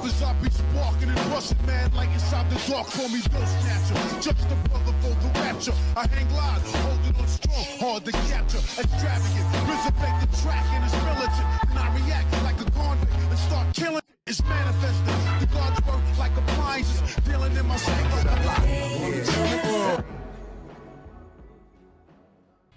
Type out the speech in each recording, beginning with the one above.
as I be sparking and rushing, man, like inside the dark, call me Bill Snatcher. Just the brother for the rapture. I hang live, holding on strong, hard to capture. Extravagant, resurrect the track and it's militant. And I react like a convict and start killing. It's manifesting. The God's work like appliances, dealing in my sacred life.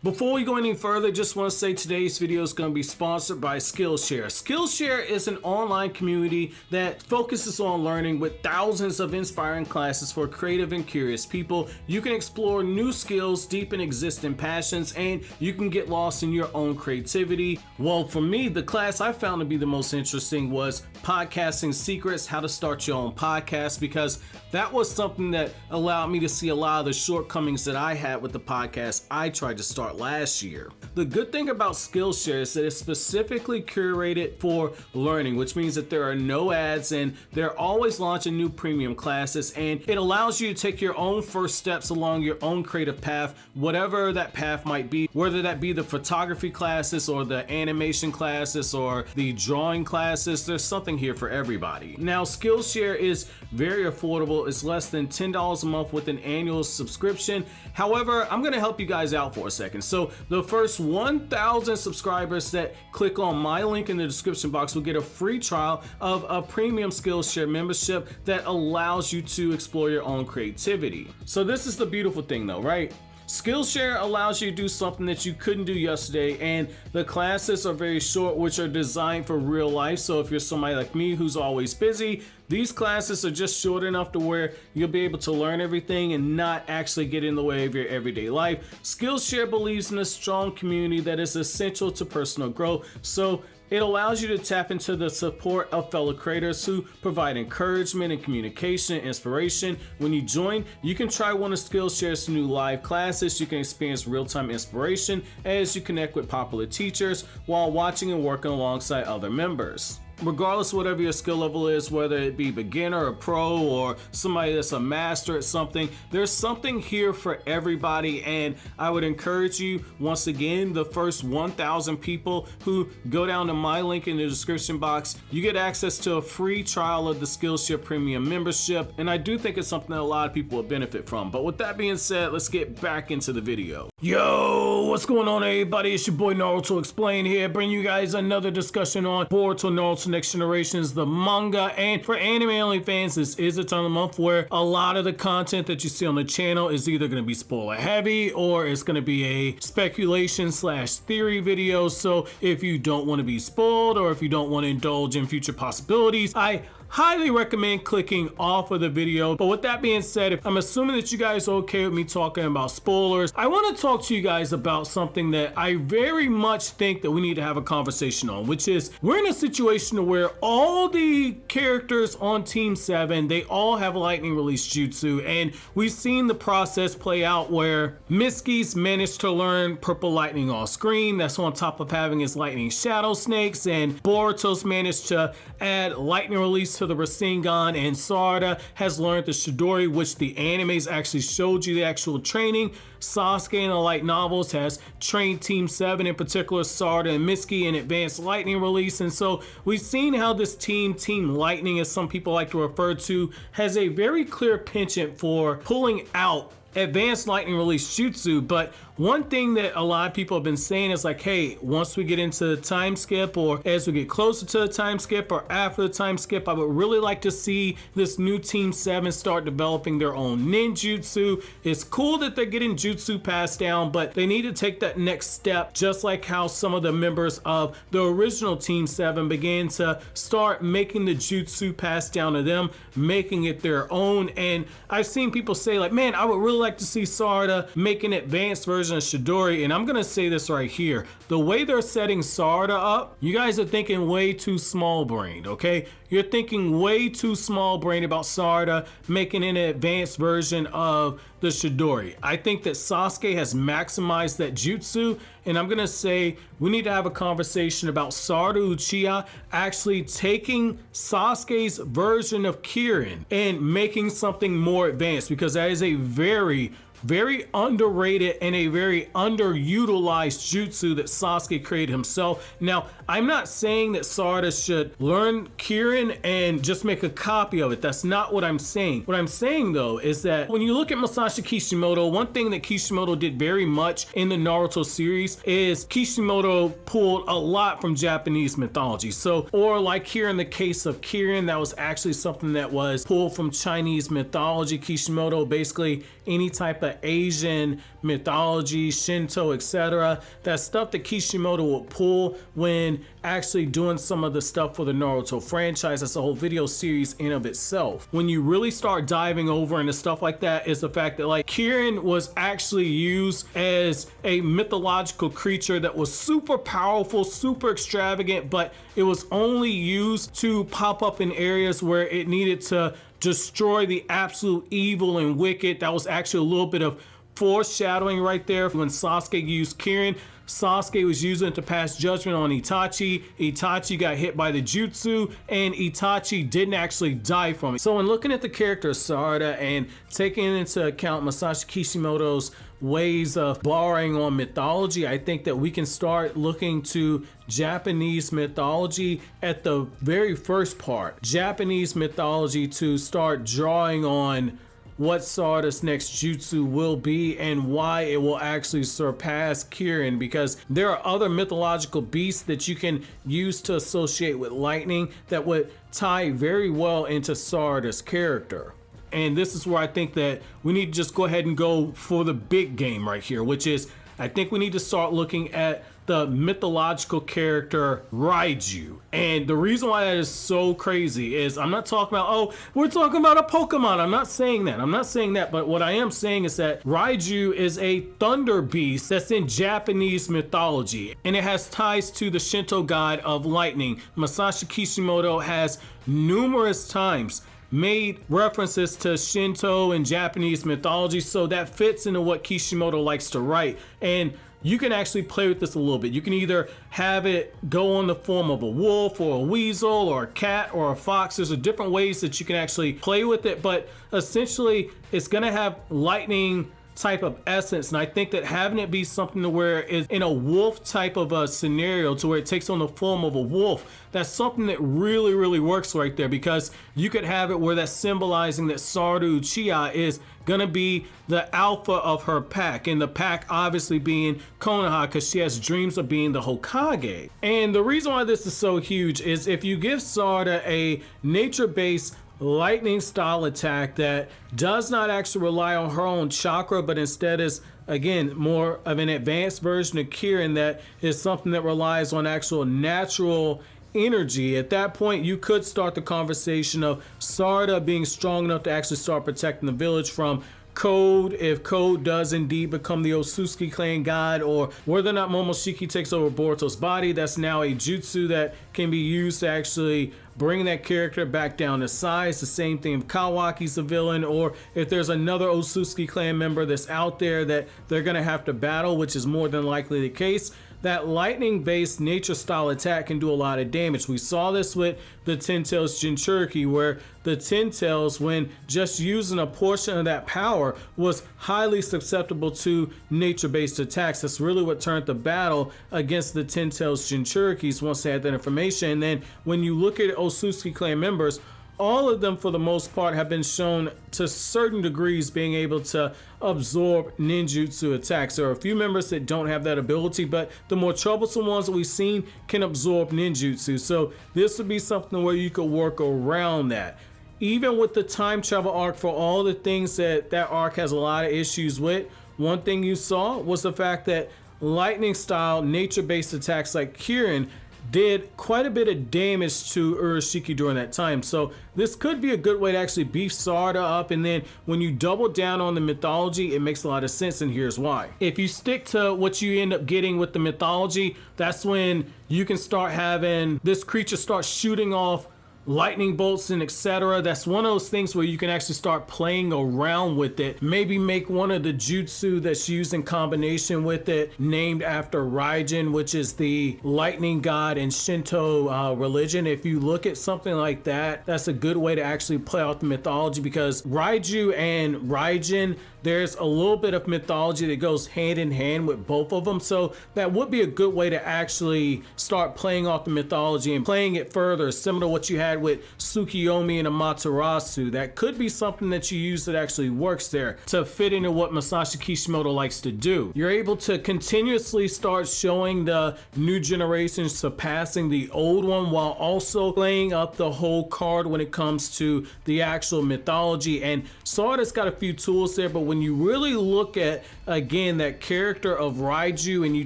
Before we go any further, just want to say today's video is going to be sponsored by Skillshare. Skillshare is an online community that focuses on learning with thousands of inspiring classes for creative and curious people. You can explore new skills, deepen existing passions, and you can get lost in your own creativity. Well, for me, the class I found to be the most interesting was Podcasting Secrets, How to Start Your Own Podcast, because that was something that allowed me to see a lot of the shortcomings that I had with the podcast I tried to start last year. The good thing about Skillshare is that it's specifically curated for learning, which means that there are no ads and they're always launching new premium classes, and it allows you to take your own first steps along your own creative path, whatever that path might be, whether that be the photography classes or the animation classes or the drawing classes. There's something here for everybody. Now, Skillshare is very affordable. It's less than $10 a month with an annual subscription. However, I'm going to help you guys out for a second. So the first 1,000 subscribers that click on my link in the description box will get a free trial of a premium Skillshare membership that allows you to explore your own creativity. So this is the beautiful thing though, right? Skillshare allows you to do something that you couldn't do yesterday, and the classes are very short, which are designed for real life. So if you're somebody like me who's always busy, these classes are just short enough to where you'll be able to learn everything and not actually get in the way of your everyday life. Skillshare believes in a strong community that is essential to personal growth. So it allows you to tap into the support of fellow creators who provide encouragement and communication and inspiration. When you join, you can try one of Skillshare's new live classes. You can experience real-time inspiration as you connect with popular teachers while watching and working alongside other members. Regardless of whatever your skill level is, whether it be beginner or pro or somebody that's a master at something, there's something here for everybody. And I would encourage you, once again, the first 1,000 people who go down to my link in the description box, you get access to a free trial of the Skillshare Premium membership. And I do think it's something that a lot of people will benefit from. But with that being said, let's get back into the video. Yo, what's going on, everybody? It's your boy Naruto Explain here, bringing you guys another discussion on Boruto Naruto Next Generations, the manga. And for anime only fans, this is a time of the month where a lot of the content that you see on the channel is either going to be spoiler heavy or it's going to be a speculation slash theory video. So if you don't want to be spoiled or if you don't want to indulge in future possibilities, I highly recommend clicking off of the video. But with that being said, I'm assuming that you guys are okay with me talking about spoilers. I want to talk to you guys about something that I very much think that we need to have a conversation on, which is we're in a situation where all the characters on Team 7, they all have lightning release jutsu, and we've seen the process play out where Mitsuki's managed to learn purple lightning off screen. That's on top of having his lightning shadow snakes, and Boruto's managed to add lightning release to the Rasengan, and Sarada has learned the Chidori, which the animes actually showed you the actual training. Sasuke in the light novels has trained Team 7, in particular Sarada and Mitsuki, in advanced lightning release. And so we've seen how this Team Lightning, as some people like to refer to, has a very clear penchant for pulling out advanced lightning release jutsu. But one thing that a lot of people have been saying is like, hey, once we get into the time skip, or as we get closer to the time skip, or after the time skip, I would really like to see this new Team 7 start developing their own ninjutsu. It's cool that they're getting jutsu passed down, but they need to take that next step, just like how some of the members of the original Team 7 began to start making the jutsu passed down to them, making it their own. And I've seen people say like, man, I would really like to see Sarada make an advanced version of Chidori. And I'm gonna say this right here, the way they're setting Sarada up, you guys are thinking way too small brained, okay? You're thinking way too small brained about Sarada making an advanced version of the Chidori. I think that Sasuke has maximized that jutsu, and I'm gonna say we need to have a conversation about Sarada Uchiha actually taking Sasuke's version of Kirin and making something more advanced, because that is a very very underrated and a very underutilized jutsu that Sasuke created himself. Now, I'm not saying that Sarada should learn Kirin and just make a copy of it. That's not what I'm saying. What I'm saying though is that when you look at Masashi Kishimoto, one thing that Kishimoto did very much in the Naruto series is Kishimoto pulled a lot from Japanese mythology. So, or like here in the case of Kirin, that was actually something that was pulled from Chinese mythology. Kishimoto, basically any type of Asian mythology, Shinto, etc. That stuff that Kishimoto would pull when actually doing some of the stuff for the Naruto franchise. That's a whole video series in of itself. When you really start diving over into stuff like that, is the fact that like Kirin was actually used as a mythological creature that was super powerful, super extravagant, but it was only used to pop up in areas where it needed to destroy the absolute evil and wicked. That was actually a little bit of foreshadowing right there. When Sasuke used Kirin, Sasuke was using it to pass judgment on Itachi. Itachi got hit by the jutsu and Itachi didn't actually die from it. So when looking at the character of Sarada and taking into account Masashi Kishimoto's ways of borrowing on mythology, I think that we can start looking to Japanese mythology at the very first part. Japanese mythology to start drawing on what Sarada's next jutsu will be and why it will actually surpass Kirin, because there are other mythological beasts that you can use to associate with lightning that would tie very well into Sarada's character. And this is where I think that we need to just go ahead and go for the big game right here, which is I think we need to start looking at the mythological character Raiju. And the reason why that is so crazy is I'm not talking about, oh, we're talking about a Pokemon. I'm not saying that. But what I am saying is that Raiju is a thunder beast that's in Japanese mythology, and it has ties to the Shinto god of lightning. Masashi Kishimoto has numerous times made references to Shinto and Japanese mythology, so that fits into what Kishimoto likes to write. And you can actually play with this a little bit. You can either have it go on the form of a wolf or a weasel or a cat or a fox. There's different ways that you can actually play with it, but essentially it's gonna have lightning type of essence, and I think that having it be something to where it's in a wolf type of a scenario to where it takes on the form of a wolf, that's something that really works right there, because you could have it where that's symbolizing that Sarada Uchiha is gonna be the alpha of her pack, and the pack obviously being Konoha, because she has dreams of being the Hokage. And the reason why this is so huge is if you give Sarada a nature-based lightning style attack that does not actually rely on her own chakra, but instead is, again, more of an advanced version of Kirin that is something that relies on actual natural energy. At that point, you could start the conversation of Sarada being strong enough to actually start protecting the village from Code, if Code does indeed become the Otsutsuki Clan God, or whether or not Momoshiki takes over Boruto's body. That's now a jutsu that can be used to actually bring that character back down to size. The same thing if Kawaki's a villain, or if there's another Otsutsuki Clan member that's out there that they're gonna have to battle, which is more than likely the case. That lightning-based nature style attack can do a lot of damage. We saw this with the Ten Tails Jinchuriki, where the Ten Tails, when just using a portion of that power, was highly susceptible to nature-based attacks. That's really what turned the battle against the Ten Tails Jinchurikis once they had that information. And then when you look at Otsutsuki Clan members, all of them for the most part have been shown to certain degrees being able to absorb ninjutsu attacks. There are a few members that don't have that ability, but the more troublesome ones that we've seen can absorb ninjutsu. So this would be something where you could work around that. Even with the time travel arc, for all the things that arc has a lot of issues with, one thing you saw was the fact that lightning style nature-based attacks like Kirin did quite a bit of damage to Urashiki during that time. So this could be a good way to actually beef Sarada up, and then when you double down on the mythology, it makes a lot of sense, and here's why. If you stick to what you end up getting with the mythology, that's when you can start having this creature start shooting off lightning bolts and etc. That's one of those things where you can actually start playing around with it. Maybe make one of the jutsu that's used in combination with it named after Raijin, which is the lightning god in Shinto religion. If you look at something like that, that's a good way to actually play out the mythology, because Raiju and Raijin, there's a little bit of mythology that goes hand in hand with both of them. So that would be a good way to actually start playing off the mythology and playing it further, similar to what you had with Tsukiyomi and Amaterasu. That could be something that you use that actually works there to fit into what Masashi Kishimoto likes to do. You're able to continuously start showing the new generation surpassing the old one, while also playing up the whole card when it comes to the actual mythology. And Sarada's got a few tools there, but when you really look at, again, that character of Raiju and you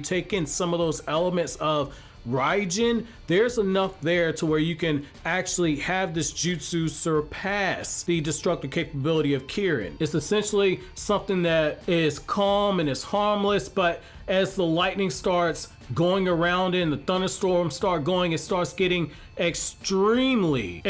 take in some of those elements of Raijin, there's enough there to where you can actually have this jutsu surpass the destructive capability of Kirin. It's essentially something that is calm and is harmless, but as the lightning starts going around it and the thunderstorms start going, it starts getting extremely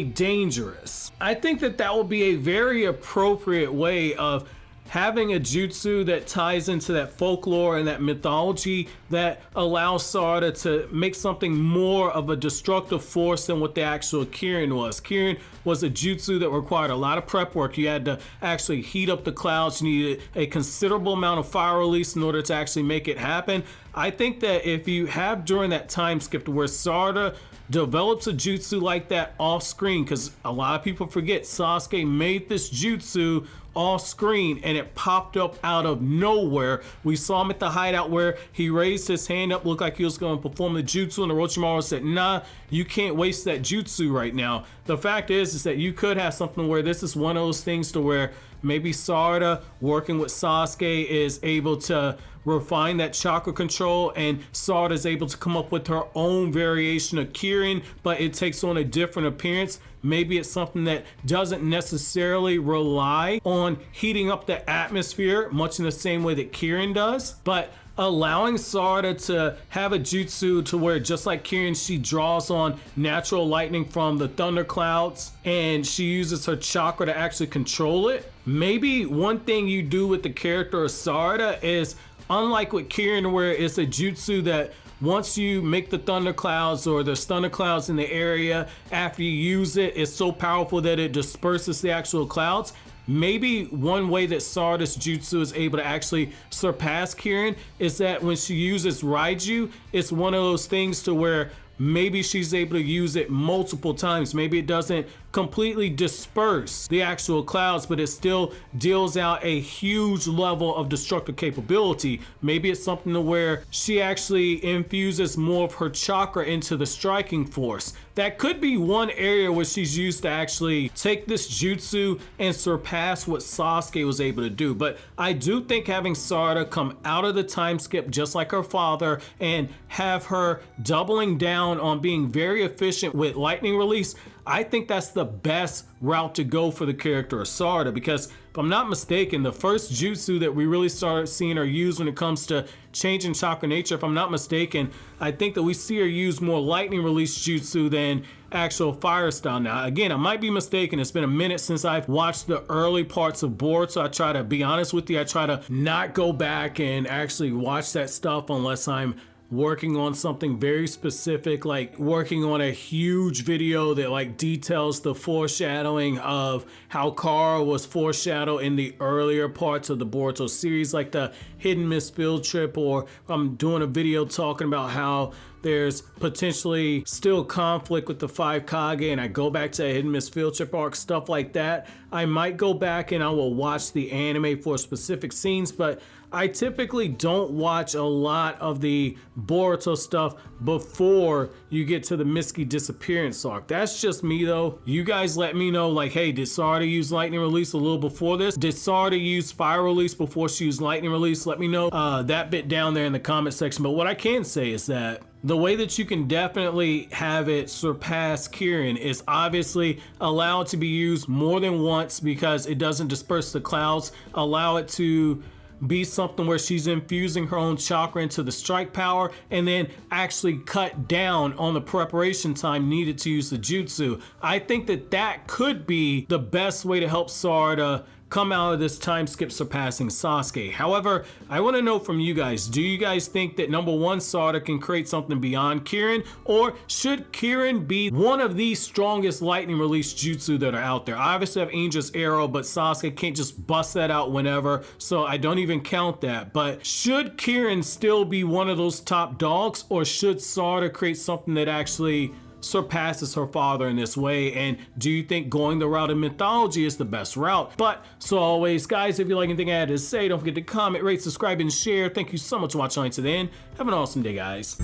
dangerous. I think that that would be a very appropriate way of having a jutsu that ties into that folklore and that mythology that allows Sarada to make something more of a destructive force than what the actual Kirin was. Kirin was a jutsu that required a lot of prep work. You had to actually heat up the clouds. You needed a considerable amount of fire release in order to actually make it happen. I think that if you have during that time skip where Sarada develops a jutsu like that off screen, because a lot of people forget Sasuke made this jutsu off screen and it popped up out of nowhere. We saw him at the hideout where he raised his hand up, looked like he was going to perform the jutsu, and Orochimaru said, nah, you can't waste that jutsu right now. The fact is that you could have something where this is one of those things to where maybe Sarada working with Sasuke is able to refine that chakra control, and Sarada is able to come up with her own variation of Kirin, but it takes on a different appearance. Maybe it's something that doesn't necessarily rely on heating up the atmosphere much in the same way that Kirin does, but allowing Sarada to have a jutsu to where, just like Kirin, she draws on natural lightning from the thunderclouds and she uses her chakra to actually control it. Maybe one thing you do with the character of Sarada is, unlike with Kirin, where it's a jutsu that once you make the thunderclouds or there's thunderclouds in the area, after you use it, it's so powerful that it disperses the actual clouds. Maybe one way that Sarada's jutsu is able to actually surpass Kirin is that when she uses Raiju, it's one of those things to where maybe she's able to use it multiple times. Maybe it doesn't completely disperse the actual clouds, but it still deals out a huge level of destructive capability. Maybe it's something to where she actually infuses more of her chakra into the striking force. That could be one area where she's used to actually take this jutsu and surpass what Sasuke was able to do. But I do think having Sarada come out of the time skip just like her father and have her doubling down on being very efficient with lightning release, I think that's the best route to go for the character of Sarada, because if I'm not mistaken, the first jutsu that we really started seeing her use when it comes to changing chakra nature, if I'm not mistaken, I think that we see her use more lightning release jutsu than actual fire style. Now, again, I might be mistaken. It's been a minute since I've watched the early parts of Boruto, so I try to be honest with you. I try to not go back and actually watch that stuff unless I'm working on something very specific, like working on a huge video that like details the foreshadowing of how Kara was foreshadowed in the earlier parts of the Boruto series, like the Hidden Mist field trip, or I'm doing a video talking about how there's potentially still conflict with the 5 Kage and I go back to a Hidden Mist field trip arc, stuff like that. I might go back and I will watch the anime for specific scenes, but I typically don't watch a lot of the Boruto stuff before you get to the Mitsuki disappearance arc. That's just me though. You guys let me know, like, hey, did Sarada use lightning release a little before this? Did Sarada use fire release before she used lightning release? Let me know that bit down there in the comment section. But what I can say is that the way that you can definitely have it surpass Kirin is obviously allow it to be used more than once because it doesn't disperse the clouds. Allow it to be something where she's infusing her own chakra into the strike power and then actually cut down on the preparation time needed to use the jutsu. I think that that could be the best way to help Sarada come out of this time skip surpassing Sasuke. However, I want to know from you guys, do you guys think that number one, Sarada can create something beyond Kirin, or should Kirin be one of the strongest lightning release jutsu that are out there? I obviously have Angel's Arrow, but Sasuke can't just bust that out whenever, so I don't even count that. But should Kirin still be one of those top dogs, or should Sarada create something that actually surpasses her father in this way? And do you think going the route of mythology is the best route? But so always, guys, if you like anything I had to say, don't forget to comment, rate, subscribe, and share. Thank you so much for watching to the end. Have an awesome day, guys.